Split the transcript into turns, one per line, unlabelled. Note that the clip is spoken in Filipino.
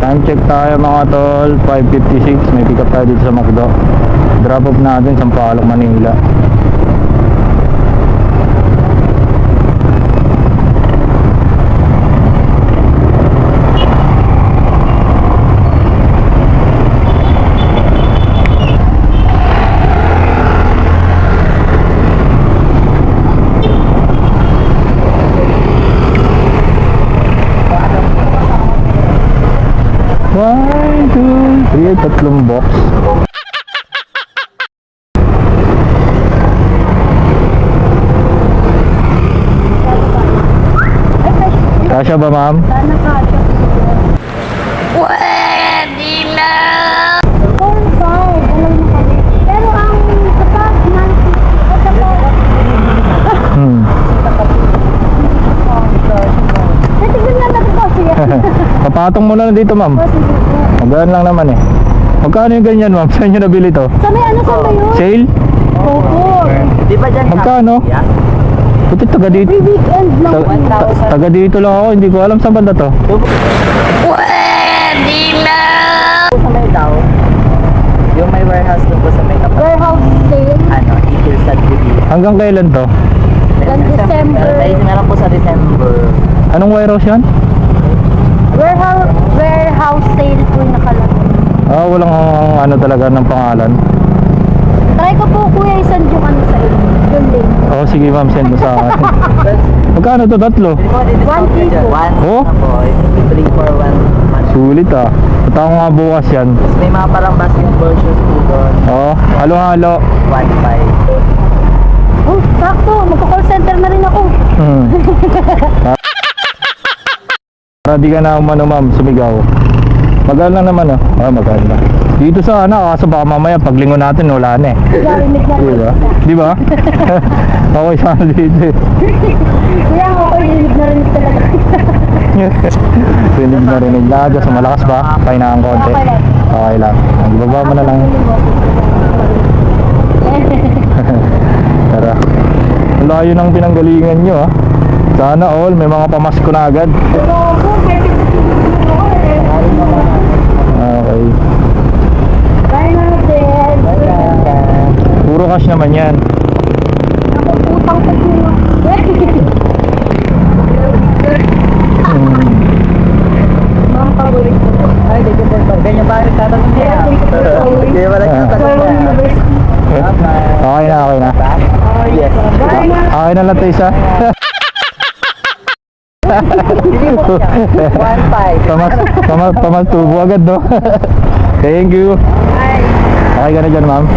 Time check tayo mga tol, 5:56. May pick up tayo dito sa McDo. Drop off natin sa Sampaloc, Manila. One, two, three, tatlong box. Kasya ba, ma'am?
Sana kasya.
Pwede na!
4-5, alam mo kami. Pero ang kapag natignan na natin ko siya.
Papatong mo na dito, ma'am. Magaan lang naman eh. Magkano yung ganyan, ma'am? Saan nyo nabili to?
Sa may ano sa yun?
Sale?
Opo.
Di ba dyan?
Magkano? Puti, taga dito.
Every weekend lang.
Taga dito lang ako. Hindi ko alam saan banda to.
Pwede na!
Sa may daw, yung may warehouse doon po sa may kapag,
Warehouse sale.
ano, Eagle Subdivision.
Hanggang kailan to?
Hanggang December.
Dahil na lang po sa December.
Anong warehouse yan?
Warehouse sale po yung nakalagay.
Ah, walang ano talaga ng pangalan.
Try ko po kuya isang yung ano sa inyo. Yung link.
Oo, sige ma'am, send mo sa akin. Magkano to, tatlo?
One kilo.
One
Oh?
na po. 3 for 1 month.
Sulit ah. At ako nga bukas yan.
Tapos may mga parang basketball shoes po doon.
Oo, halo-halo.
1.5.
Oh, sakto. Magka-call center na rin ako.
Para di ka na umano ma'am, sumigaw. Magaan lang naman ah. Ah, magaan lang. Dito sa ano, kaso baka mamaya paglingon natin wala na eh.
Narinig na rin.
Diba? Diba? Okay sana dito eh.
Kuya, ako rinig na rin talaga.
Rinig na rinig na. Diyos, malakas ba? Pahinaan konti.
Okay lang.
Okay lang. Ibaba mo na lang. Tara. Ang layo ng pinanggalingan nyo ah. Sana all, may mga pamasko na agad. Okay.
Bye natin.
Puro cash naman yan.
Ako utang ko po. Mga paborito ko.
Ay, di ko po. Ganyan ba rin tatanong niya? Hindi wala tatanong niya.
Okay na, okay na.
Yes.
Okay na lang ito isa.
1.5.
Pamas tubo agad no. Thank you. Okay ka na dyan ma'am.